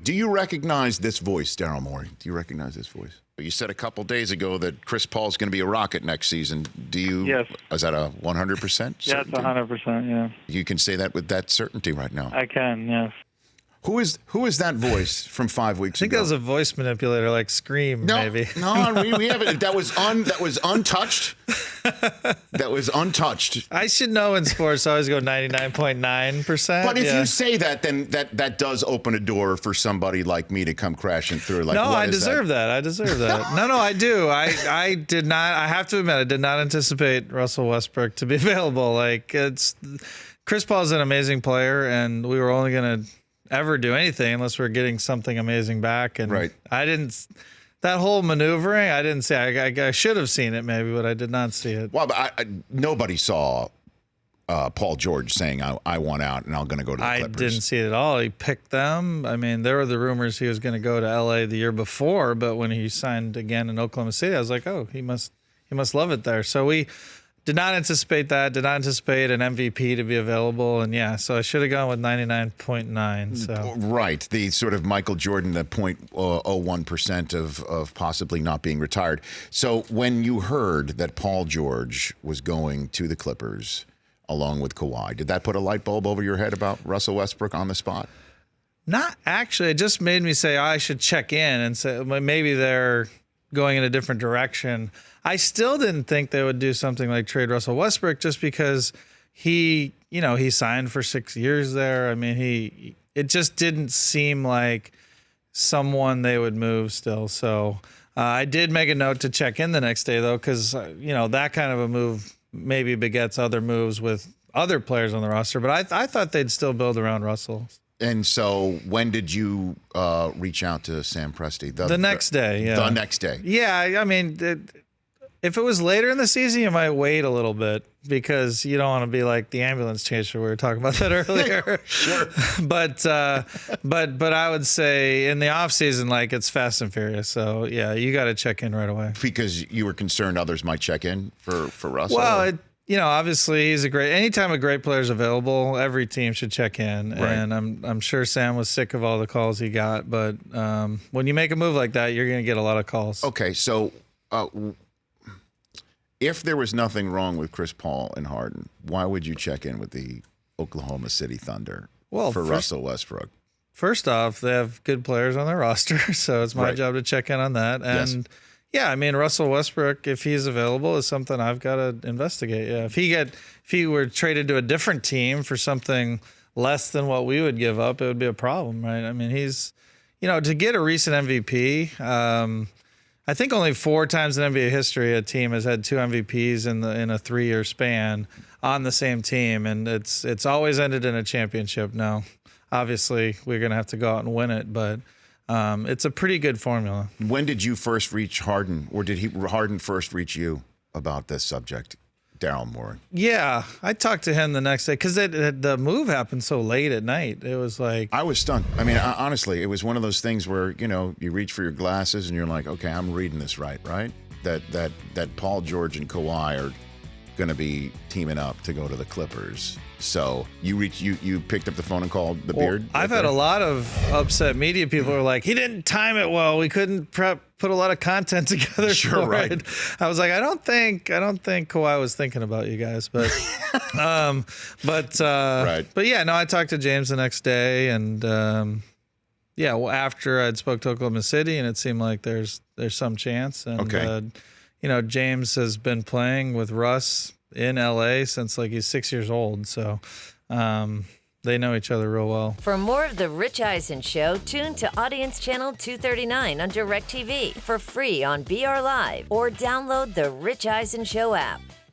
Do you recognize this voice, Daryl Morey? Do you recognize this voice? You said a couple days ago that Chris Paul's going to be a Rocket next season. Do you? Yes. Is that a 100%? Yeah, it's 100%, yeah. You can say that with that certainty right now. I can, yes. Who is that voice from 5 weeks ago? I think that was a voice manipulator, like Scream, maybe. No, we haven't. That was untouched. That was untouched. I should know in sports. I always go 99.9%. But if you say that, then that does open a door for somebody like me to come crashing through. Like, no, what I is deserve that? I deserve that. No, I do. I did not. I have to admit, I did not anticipate Russell Westbrook to be available. Like, Chris Paul's an amazing player, and we were only going to ever do anything unless we're getting something amazing back. And right. That whole maneuvering, I didn't see. I should have seen it maybe, but I did not see it. Well, but nobody saw Paul George saying, I want out and I'm going to go to the Clippers. I didn't see it at all. He picked them. I mean, there were the rumors he was going to go to L.A. the year before, but when he signed again in Oklahoma City, I was like, oh, he must love it there. So we did not anticipate that, did not anticipate an MVP to be available. And yeah, so I should have gone with 99.9. So. Right. The sort of Michael Jordan, the 0.01% of possibly not being retired. So when you heard that Paul George was going to the Clippers along with Kawhi, did that put a light bulb over your head about Russell Westbrook on the spot? Not actually. It just made me say, I should check in and say maybe they're going in a different direction. I still didn't think they would do something like trade Russell Westbrook just because he signed for 6 years there. I mean, it just didn't seem like someone they would move still. So I did make a note to check in the next day, though, because, that kind of a move maybe begets other moves with other players on the roster. But I thought they'd still build around Russell. And so when did you reach out to Sam Presti? The next day, yeah. The next day. Yeah, I mean, if it was later in the season, you might wait a little bit because you don't want to be like the ambulance chaser. We were talking about that earlier. Sure. But I would say in the off season, like it's fast and furious. So yeah, you got to check in right away. Because you were concerned others might check in for Russell? Well, obviously he's anytime a great player is available, every team should check in. Right. And I'm sure Sam was sick of all the calls he got. But when you make a move like that, you're going to get a lot of calls. Okay, so if there was nothing wrong with Chris Paul and Harden, why would you check in with the Oklahoma City Thunder for Russell Westbrook? First off, they have good players on their roster, so it's my job to check in on that. And yes. Yeah, I mean, Russell Westbrook, if he's available, is something I've got to investigate. Yeah, if he were traded to a different team for something less than what we would give up, it would be a problem, right? I mean, he's, to get a recent MVP. I think only 4 times in NBA history a team has had 2 MVPs in a 3-year span on the same team, and it's always ended in a championship. Now, obviously, we're going to have to go out and win it, but it's a pretty good formula. When did you first reach Harden, or did Harden first reach you about this subject, Daryl Morey? Yeah, I talked to him the next day because the move happened so late at night. It was like I was stunned. I mean, honestly, it was one of those things where you reach for your glasses and you're like, okay, I'm reading this right? That Paul George and Kawhi are going to be teaming up to go to the Clippers. So you picked up the phone and called the Beard? I've had a lot of upset media people who are like, he didn't time it well. We couldn't put a lot of content together. Sure, right. It. I was like, I don't think Kawhi was thinking about you guys, but right. But yeah, no, I talked to James the next day, and after I'd spoke to Oklahoma City, and it seemed like there's some chance. And okay. James has been playing with Russ in LA since he's 6 years old, so they know each other real well. For more of the Rich Eisen Show, tune to Audience Channel 239 on DirecTV for free on BR Live, or download the Rich Eisen Show app.